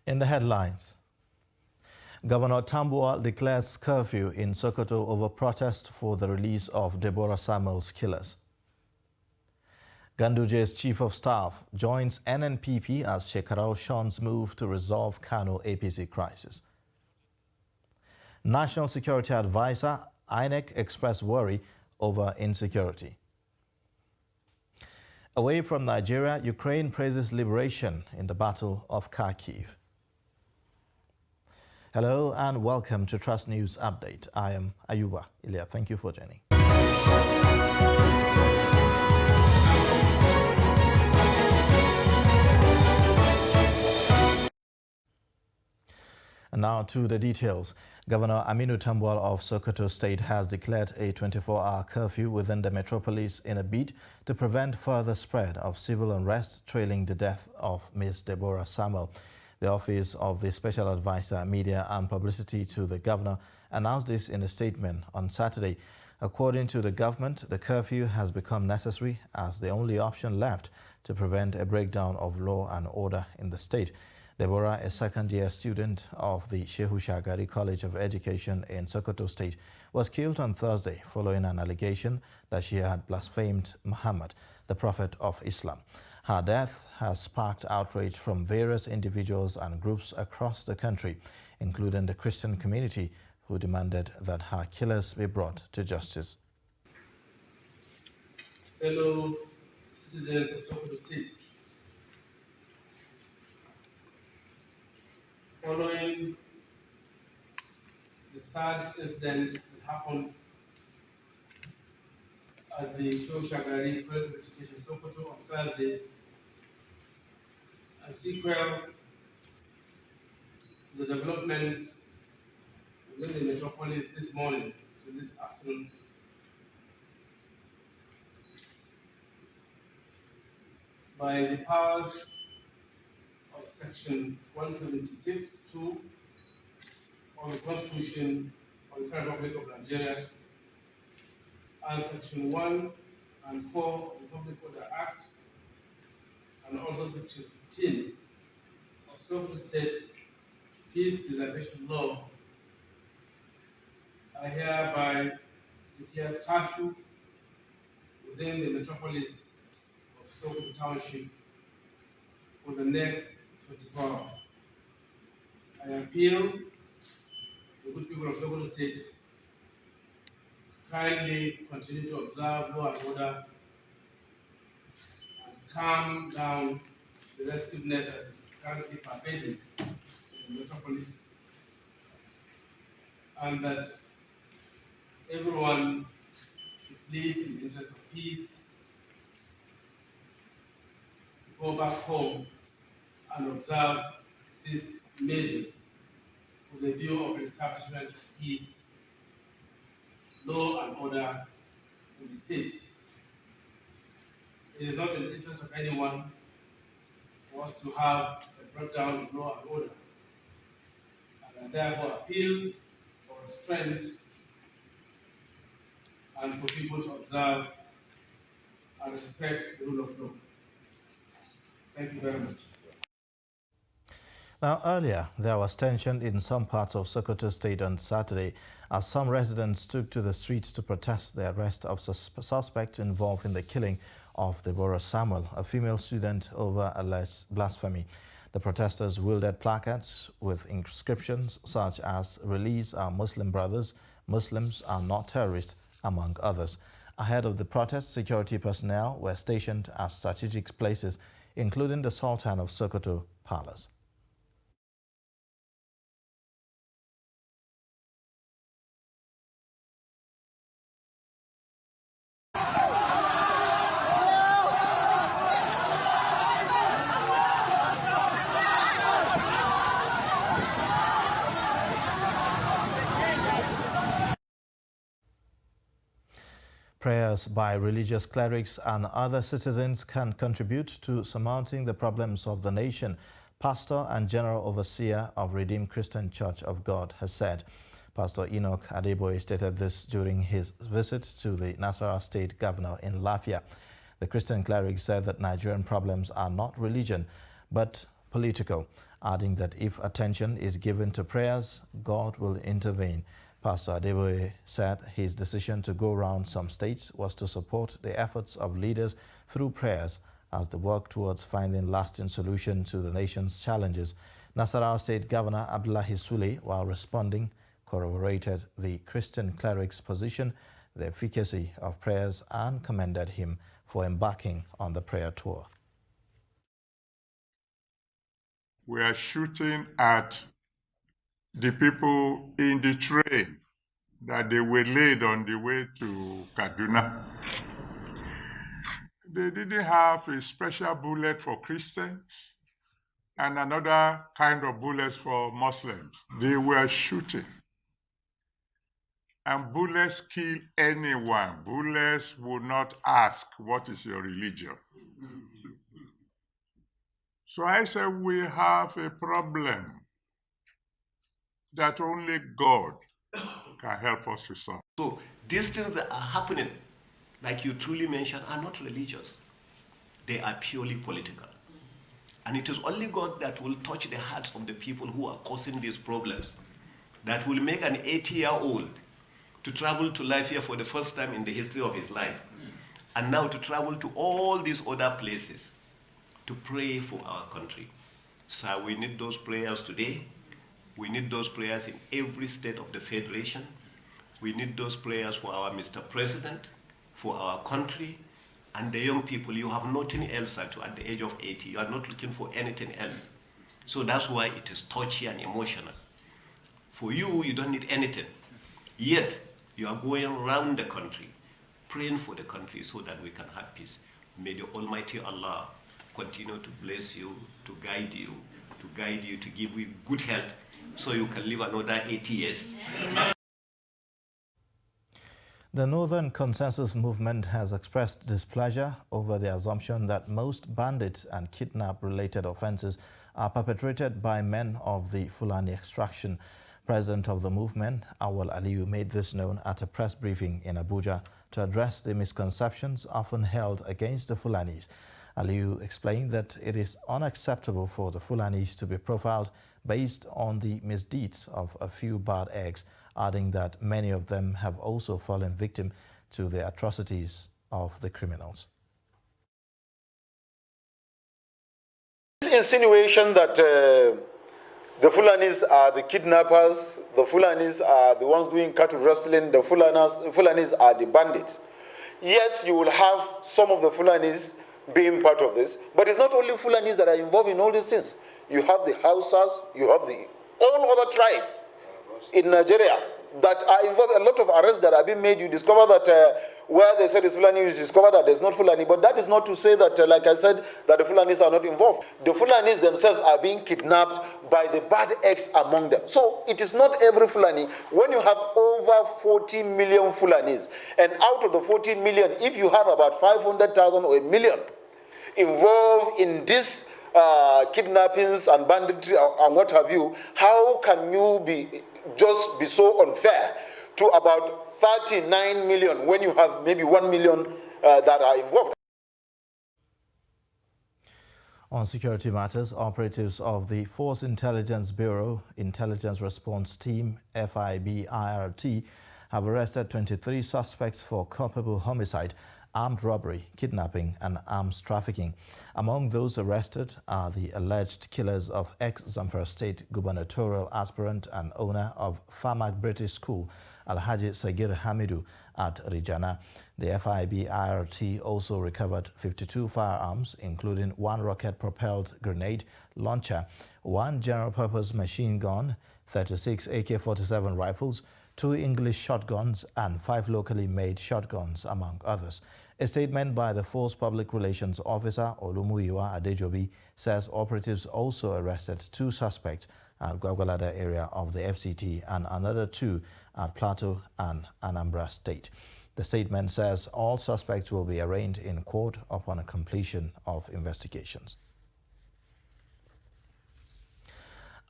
In the headlines, Governor Tambuwal declares curfew in Sokoto over protest for the release of Deborah Samuel's killers. Ganduje's chief of staff joins NNPP as Shekarau Sean's move to resolve Kano APC crisis. National Security Advisor INEC expressed worry over insecurity. Away from Nigeria, Ukraine praises liberation in the Battle of Kharkiv. Hello and welcome to Trust News Update. I am Ayuba Ilya. Thank you for joining. And now to the details. Governor Aminu Tambuwal of Sokoto State has declared a 24-hour curfew within the metropolis in a bid to prevent further spread of civil unrest trailing the death of Ms. Deborah Samuel. The Office of the Special Advisor, Media and Publicity to the Governor announced this in a statement on Saturday. According to the government, the curfew has become necessary as the only option left to prevent a breakdown of law and order in the state. Deborah, a second-year student of the Shehu Shagari College of Education in Sokoto State, was killed on Thursday following an allegation that she had blasphemed Muhammad, the Prophet of Islam. Her death has sparked outrage from various individuals and groups across the country, including the Christian community, who demanded that her killers be brought to justice. Fellow citizens of Sokoto State, following the sad incident that happened at the Shehu Shagari College of Education Sokoto on Thursday, and sequel the developments within the metropolis this morning to this afternoon, by the powers of Section 176(2) of the Constitution of the Federal Republic of Nigeria and Section 1 and 4 of the Public Order Act, and also Section 15 of Sokoto State Peace Preservation Law, I hereby declare curfew within the metropolis of Sokoto Township for the next 24 hours. I appeal to the good people of Sokoto State to kindly continue to observe law and order and calm down the restiveness that is currently pervading in the metropolis, and that everyone should please, in the interest of peace, go back home and observe these measures with the view of establishment of peace, law and order in the state. It is not in the interest of anyone for us to have a breakdown of law and order, and I therefore appeal for restraint and for people to observe and respect the rule of law. Thank you very much. Now, earlier, there was tension in some parts of Sokoto State on Saturday as some residents took to the streets to protest the arrest of suspects involved in the killing of Deborah Samuel, a female student, over alleged blasphemy. The protesters wielded placards with inscriptions such as "Release our Muslim brothers," "Muslims are not terrorists," among others. Ahead of the protest, security personnel were stationed at strategic places, including the Sultan of Sokoto Palace. Prayers by religious clerics and other citizens can contribute to surmounting the problems of the nation, Pastor and General Overseer of Redeemed Christian Church of God has said. Pastor Enoch Adeboye stated this during his visit to the Nasarawa State Governor in Lafia. The Christian cleric said that Nigerian problems are not religion, but political, adding that if attention is given to prayers, God will intervene. Pastor Adeboye said his decision to go around some states was to support the efforts of leaders through prayers as they work towards finding lasting solution to the nation's challenges. Nasarawa State Governor Abdullahi Sule, while responding, corroborated the Christian cleric's position, the efficacy of prayers, and commended him for embarking on the prayer tour. We are shooting at the people in the train that they were laid on the way to Kaduna. They didn't have a special bullet for Christians and another kind of bullets for Muslims. They were shooting. And bullets kill anyone. Bullets will not ask, what is your religion? So I said, we have a problem that only God can help us to solve. So these things that are happening, like you truly mentioned, are not religious. They are purely political. And it is only God that will touch the hearts of the people who are causing these problems, that will make an 80-year-old to travel to Lafia for the first time in the history of his life, and now to travel to all these other places to pray for our country. So we need those prayers today. We need those prayers in every state of the Federation. We need those prayers for our Mr. President, for our country, and the young people. You have nothing else at the age of 80. You are not looking for anything else. So that's why it is touchy and emotional. For you, you don't need anything. Yet, you are going around the country, praying for the country so that we can have peace. May the Almighty Allah continue to bless you, to guide you, to give you good health, so you can live another 80 years. The Northern Consensus Movement has expressed displeasure over the assumption that most bandit and kidnap-related offences are perpetrated by men of the Fulani extraction. President of the movement, Awal Aliyu, made this known at a press briefing in Abuja to address the misconceptions often held against the Fulanis. Aliyu explained that it is unacceptable for the Fulanis to be profiled based on the misdeeds of a few bad eggs, adding that many of them have also fallen victim to the atrocities of the criminals. This insinuation that the Fulanis are the kidnappers, the Fulanis are the ones doing cattle rustling, the Fulanis are the bandits. Yes, you will have some of the Fulanis being part of this, but it's not only Fulanis that are involved in all these things. You have the Hausas, you have the all other tribe in Nigeria that are involved. A lot of arrests that have been made. You discover that where they said it's Fulani, you discover that there's not Fulani. But that is not to say that, like I said, that the Fulanis are not involved. The Fulanis themselves are being kidnapped by the bad eggs among them. So it is not every Fulani. When you have over 40 million Fulanis, and out of the 40 million, if you have about 500,000 or a million involved in this kidnappings and banditry and what have you, how can you be so unfair to about 39 million when you have maybe 1 million that are involved? On security matters, operatives of the Force Intelligence Bureau Intelligence Response Team, FIB-IRT, have arrested 23 suspects for culpable homicide, armed robbery, kidnapping, and arms trafficking. Among those arrested are the alleged killers of ex-Zamfara State gubernatorial aspirant and owner of Famac British School, Alhaji Sagir Hamidu, at Rijana. The FIB-IRT also recovered 52 firearms, including 1 rocket-propelled grenade launcher, 1 general-purpose machine gun, 36 AK-47 rifles, 2 English shotguns, and 5 locally made shotguns, among others. A statement by the Force Public Relations Officer, Olumuyiwa Adejobi, says operatives also arrested 2 suspects at Gwagwalada area of the FCT and another 2 at Plateau and Anambra State. The statement says all suspects will be arraigned in court upon a completion of investigations.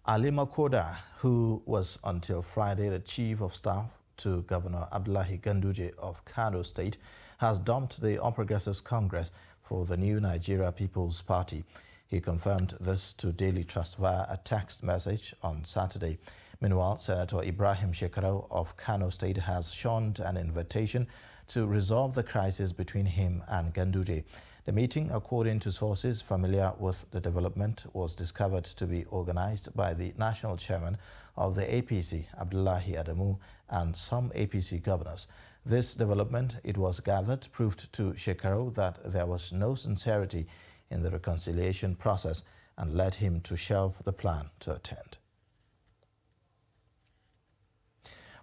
Ali Makoda, who was until Friday the Chief of Staff to Governor Abdullahi Ganduje of Kano State, has dumped the All Progressives Congress for the new Nigeria People's Party. He confirmed this to Daily Trust via a text message on Saturday. Meanwhile, Senator Ibrahim Shekarau of Kano State has shunned an invitation to resolve the crisis between him and Ganduje. The meeting, according to sources familiar with the development, was discovered to be organized by the national chairman of the APC, Abdullahi Adamu, and some APC governors. This development, it was gathered, proved to Shekarau that there was no sincerity in the reconciliation process and led him to shelve the plan to attend.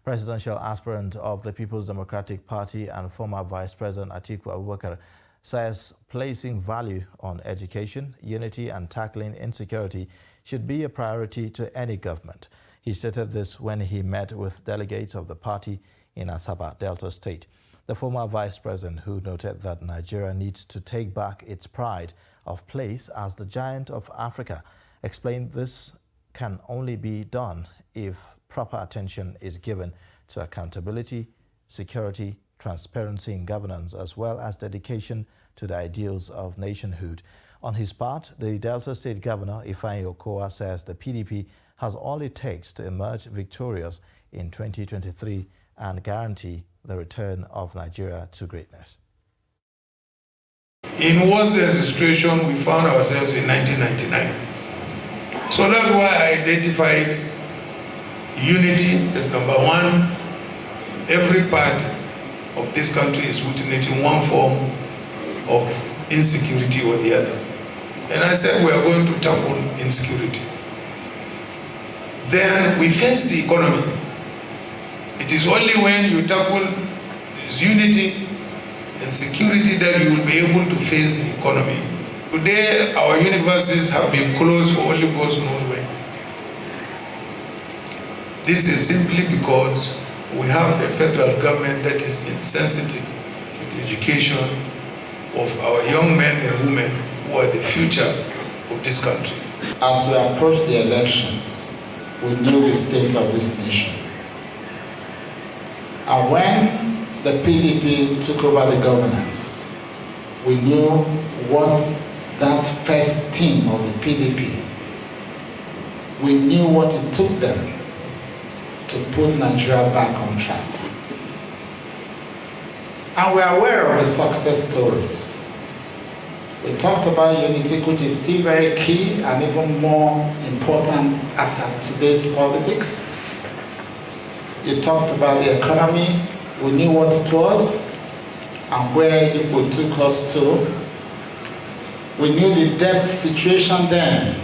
Presidential aspirant of the People's Democratic Party and former Vice President Atiku Abubakar says placing value on education, unity and tackling insecurity should be a priority to any government. He stated this when he met with delegates of the party in Asaba, Delta State. The former vice president, who noted that Nigeria needs to take back its pride of place as the giant of Africa, explained this can only be done if proper attention is given to accountability, security, transparency in governance, as well as dedication to the ideals of nationhood. On his part, the Delta State Governor, Ifeanyi Okowa, says the PDP has all it takes to emerge victorious in 2023 and guarantee the return of Nigeria to greatness. In worse than the situation we found ourselves in 1999. So that's why I identified unity as number one. Every part of this country is witnessing one form of insecurity or the other. And I said we are going to tackle insecurity. Then we face the economy. It is only when you tackle this unity and security that you will be able to face the economy. Today, our universities have been closed for only God knows when. This is simply because we have a federal government that is insensitive to the education of our young men and women who are the future of this country. As we approach the elections, we knew the state of this nation. And when the PDP took over the governance, we knew what that first team of the PDP, we knew what it took them to put Nigeria back on track. And we are aware of the success stories. We talked about unity, which is still very key and even more important as of today's politics. You talked about the economy. We knew what it was and where it took us to. We knew the debt situation then.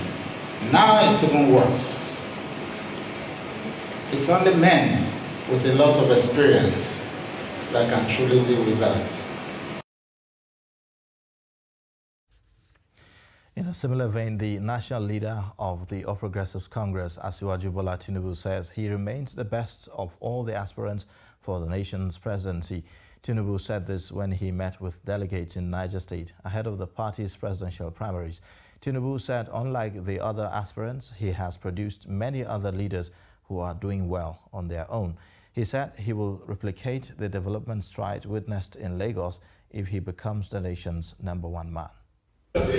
Now it's even worse. It's only men with a lot of experience that can truly deal with that. In a similar vein, the national leader of the All Progressives Congress, Asiwaju Bola Tinubu, says he remains the best of all the aspirants for the nation's presidency. Tinubu said this when he met with delegates in Niger State ahead of the party's presidential primaries. Tinubu said unlike the other aspirants, he has produced many other leaders who are doing well on their own. He said he will replicate the development stride witnessed in Lagos if he becomes the nation's #1 man. That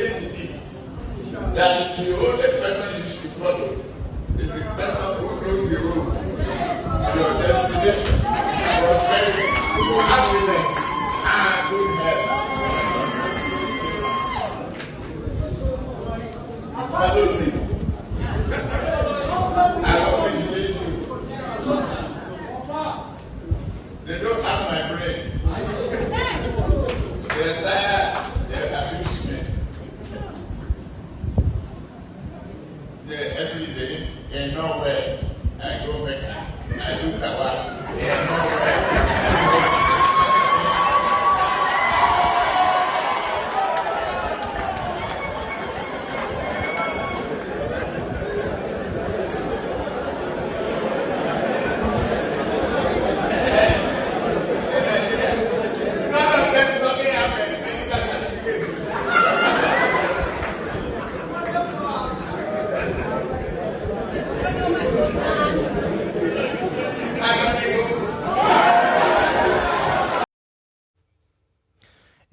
is the only person you should follow. Is the person who knows the road, your destination, prosperity, happiness, and good health. Follow me. I always say you. They don't have my brain. They're tired. They're abused me. Every day, there's nowhere I go back. I do kawa. There's nowhere.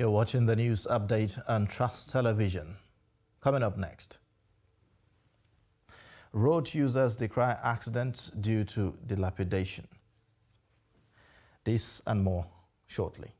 You're watching the news update on Trust Television. Coming up next. Road users decry accidents due to dilapidation. This and more shortly.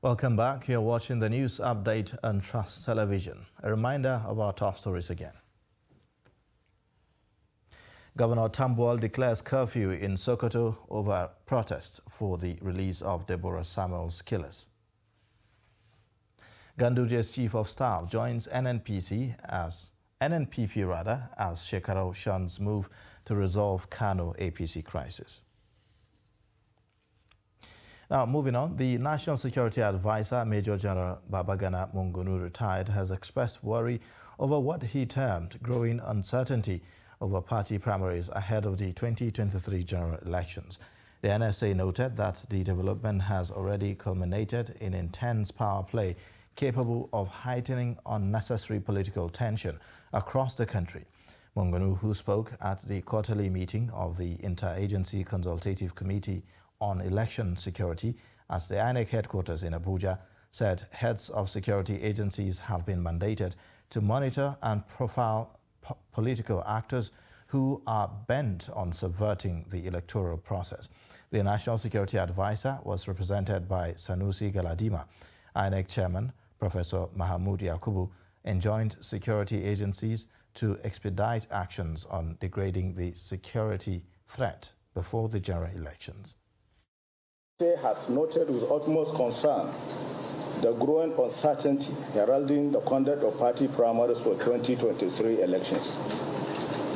Welcome back. You're watching the news update on Trust Television. A reminder of our top stories again. Governor Tambuwal declares curfew in Sokoto over protest for the release of Deborah Samuel's killers. Ganduje's chief of staff joins NNPP as Shekarau shuns move to resolve Kano APC crisis. Now, moving on, the National Security Advisor, Major General Babagana Mungunu, retired, has expressed worry over what he termed growing uncertainty over party primaries ahead of the 2023 general elections. The NSA noted that the development has already culminated in intense power play capable of heightening unnecessary political tension across the country. Mungunu, who spoke at the quarterly meeting of the Interagency Consultative Committee on Election Security at the INEC headquarters in Abuja, said heads of security agencies have been mandated to monitor and profile political actors who are bent on subverting the electoral process. The National Security Advisor was represented by Sanusi Galadima. INEC Chairman Professor Mahamoud Yakubu enjoined security agencies to expedite actions on degrading the security threat before the general elections. Has noted with utmost concern the growing uncertainty heralding the conduct of party primaries for 2023 elections.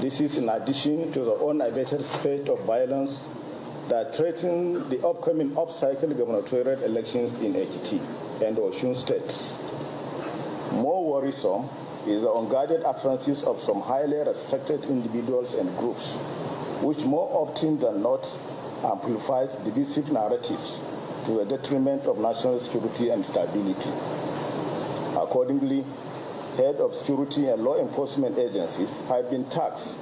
This is in addition to the unabated spate of violence that threaten the upcoming up-cycle gubernatorial elections in Ekiti and Osun states. More worrisome is the unguarded utterances of some highly respected individuals and groups, which more often than not amplifies divisive narratives to the detriment of national security and stability. Accordingly, head of security and law enforcement agencies have been tasked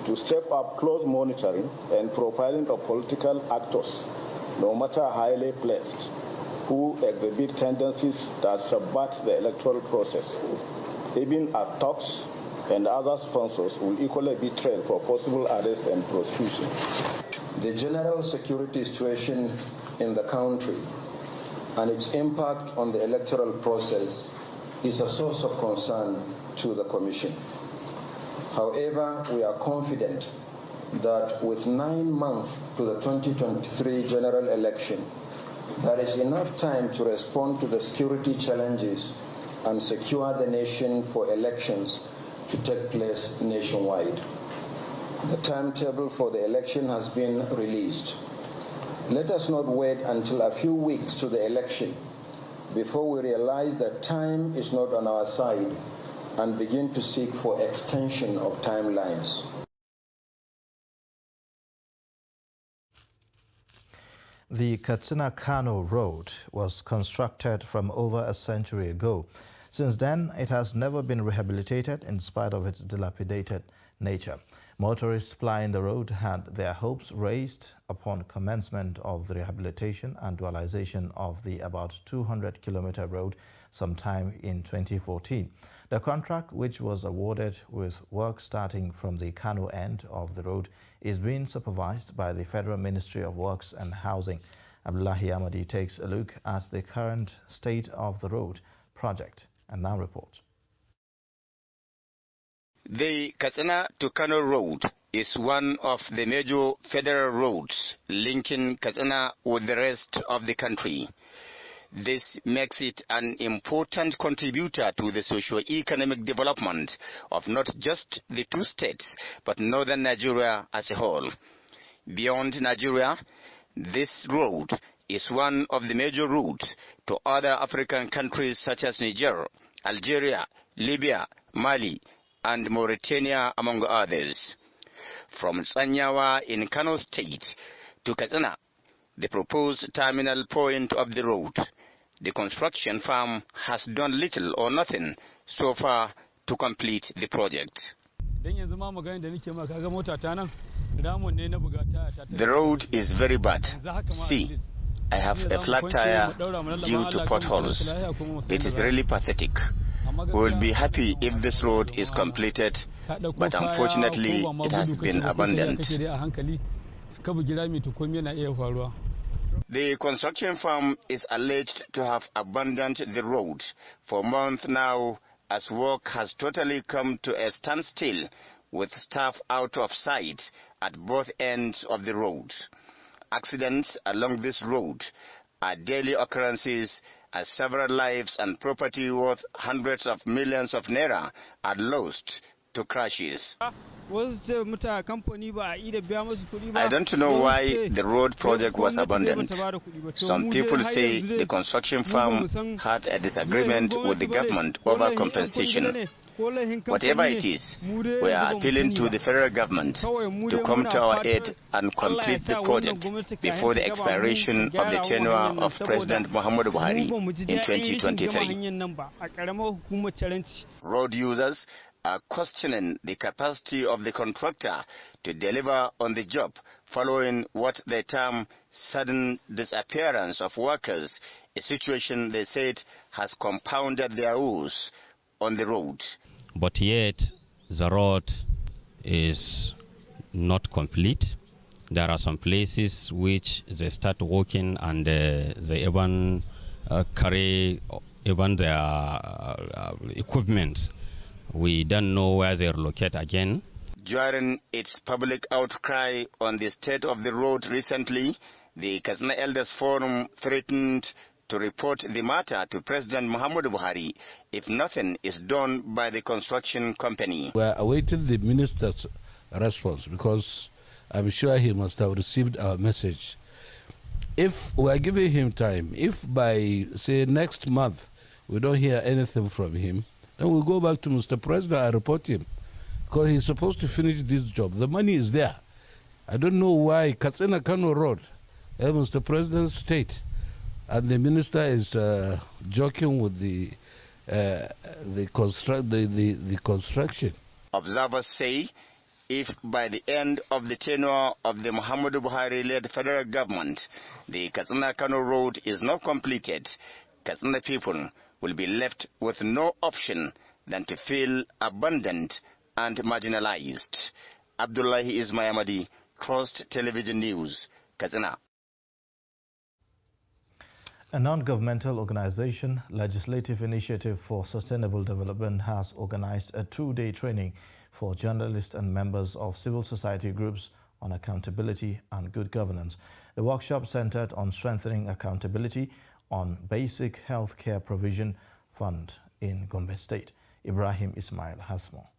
to step up close monitoring and profiling of political actors, no matter how highly placed, who exhibit tendencies that subvert the electoral process, even as talks and other sponsors will equally be trailed for possible arrest and prosecution. The general security situation in the country and its impact on the electoral process is a source of concern to the Commission. However, we are confident that with 9 months to the 2023 general election, there is enough time to respond to the security challenges and secure the nation for elections to take place nationwide. The timetable for the election has been released. Let us not wait until a few weeks to the election before we realize that time is not on our side and begin to seek for extension of timelines. The Katsina-Kano Road was constructed from over a century ago. Since then, it has never been rehabilitated in spite of its dilapidated nature. Motorists plying the road had their hopes raised upon commencement of the rehabilitation and dualization of the about 200-kilometer road sometime in 2014. The contract, which was awarded with work starting from the Kano end of the road, is being supervised by the Federal Ministry of Works and Housing. Abdullahi Ahmadi takes a look at the current state of the road project and now reports. The Katsina to Kano Road is one of the major federal roads linking Katsina with the rest of the country. This makes it an important contributor to the socio-economic development of not just the two states, but northern Nigeria as a whole. Beyond Nigeria, this road is one of the major routes to other African countries such as Niger, Algeria, Libya, Mali, and Mauritania, among others. From Tsanyawa in Kano State to Katsina, the proposed terminal point of the road, the construction firm has done little or nothing so far to complete the project. The road is very bad. See, I have a flat tire due to potholes. It is really pathetic. We will be happy if this road is completed, but unfortunately it has been abandoned. The construction firm is alleged to have abandoned the road for months now, as work has totally come to a standstill with staff out of sight at both ends of the road. Accidents along this road are daily occurrences, as several lives and property worth hundreds of millions of naira are lost to crashes. I don't know why the road project was abandoned. Some people say the construction firm had a disagreement with the government over compensation. Whatever it is, we are appealing to the federal government to come to our aid and complete the project before the expiration of the tenure of President Muhammadu Buhari in 2023. Road users are questioning the capacity of the contractor to deliver on the job following what they term sudden disappearance of workers, a situation they said has compounded their woes on the road. But yet the road is not complete. There are some places which they start working and they even carry even their equipment. We don't know where they are located again. During its public outcry on the state of the road recently, the Katsina Elders Forum threatened to report the matter to President Muhammadu Buhari if nothing is done by the construction company. We are awaiting the minister's response because I'm sure he must have received our message. If we are giving him time, if by, say, next month we don't hear anything from him, then we'll go back to Mr. President and report him, because he's supposed to finish this job. The money is there. I don't know why Katsina Kano Road, Mr. President's state, and the minister is joking with the construction. Observers say if by the end of the tenure of the Muhammadu Buhari-led federal government, the Katsina Kano Road is not completed, Katsina people will be left with no option than to feel abandoned and marginalized. Abdullahi Ismail, Trust Television News, Katsina. A non-governmental organization, Legislative Initiative for Sustainable Development, has organized a 2-day training for journalists and members of civil society groups on accountability and good governance. The workshop centered on strengthening accountability on Basic Health Care Provision Fund in Gombe State. Ibrahim Ismail has more.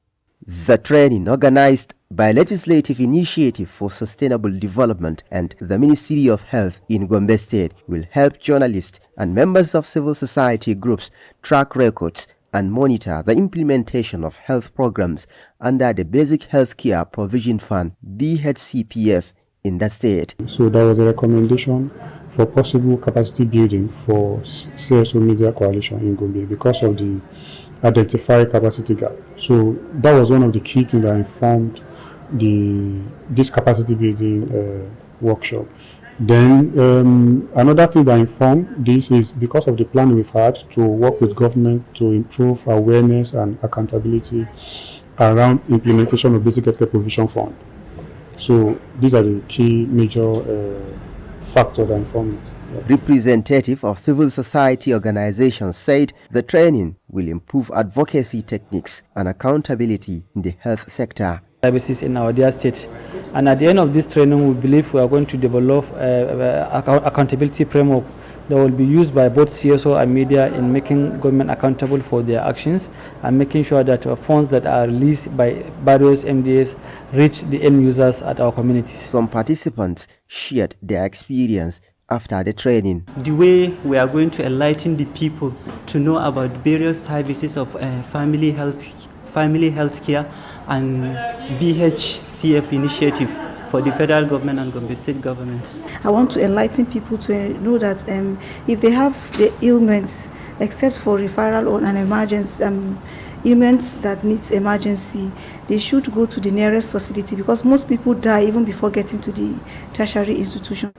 The training, organized by Legislative Initiative for Sustainable Development and the Ministry of Health in Gombe State, will help journalists and members of civil society groups track records and monitor the implementation of health programs under the Basic Health Care Provision Fund (BHCPF) in the state. So there was a recommendation for possible capacity building for CSO Media Coalition in Gombe because of the identified capacity gap. So that was one of the key things that informed this capacity building workshop. Then another thing that informed this is because of the plan we've had to work with government to improve awareness and accountability around implementation of basic healthcare provision fund. So these are the key major factors that inform it. Representative of civil society organizations said the training will improve advocacy techniques and accountability in the health sector. Services in our dear state, and at the end of this training we believe we are going to develop accountability framework that will be used by both CSO and media in making government accountable for their actions and making sure that funds that are released by various MDAs reach the end users at our communities. Some participants shared their experience after the training. The way we are going to enlighten the people to know about various services of family health care and BHCF initiative for the federal government and Gombe state governments. I want to enlighten people to know that if they have the ailments, except for referral or an emergency, ailments that needs emergency, they should go to the nearest facility because most people die even before getting to the tertiary institution.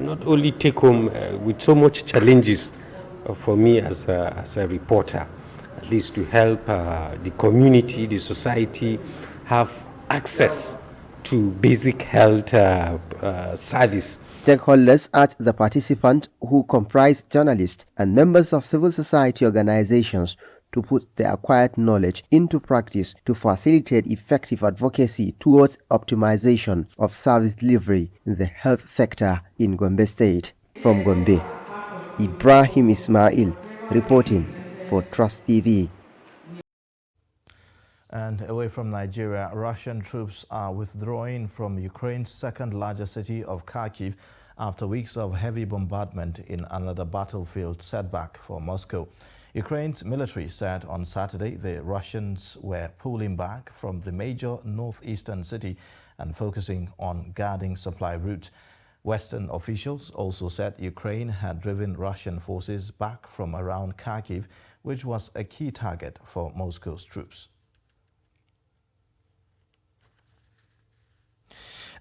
Not only take home with so much challenges for me as a reporter, at least to help the community, the society have access to basic health service. Stakeholders urged the participants, who comprise journalists and members of civil society organizations, to put the acquired knowledge into practice to facilitate effective advocacy towards optimization of service delivery in the health sector in Gombe State. From Gombe, Ibrahim Ismail reporting for Trust TV. And away from Nigeria, Russian troops are withdrawing from Ukraine's second largest city of Kharkiv after weeks of heavy bombardment in another battlefield setback for Moscow. Ukraine's military said on Saturday the Russians were pulling back from the major northeastern city and focusing on guarding supply routes. Western officials also said Ukraine had driven Russian forces back from around Kharkiv, which was a key target for Moscow's troops.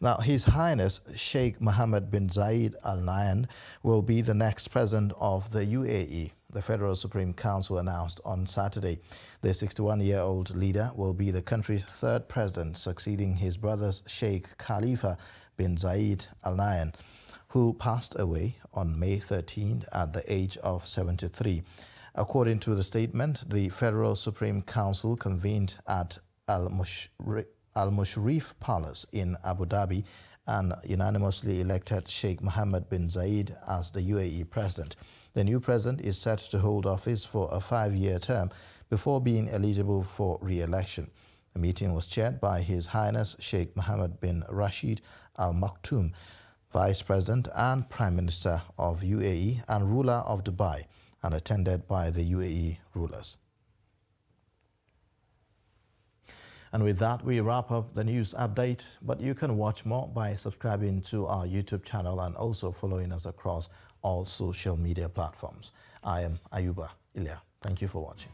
Now, His Highness Sheikh Mohammed bin Zayed Al Nahyan will be the next president of the UAE, the Federal Supreme Council announced on Saturday. The 61-year-old leader will be the country's third president, succeeding his brother Sheikh Khalifa bin Zayed Al Nahyan, who passed away on May 13 at the age of 73. According to the statement, the Federal Supreme Council convened at Al-Mushrif Palace in Abu Dhabi and unanimously elected Sheikh Mohammed bin Zayed as the UAE president. The new president is set to hold office for a 5-year term before being eligible for re-election. The meeting was chaired by His Highness Sheikh Mohammed bin Rashid Al Maktoum, Vice President and Prime Minister of UAE and ruler of Dubai, and attended by the UAE rulers. And with that, we wrap up the news update, but you can watch more by subscribing to our YouTube channel and also following us across all social media platforms. I am Ayuba Ilya. Thank you for watching.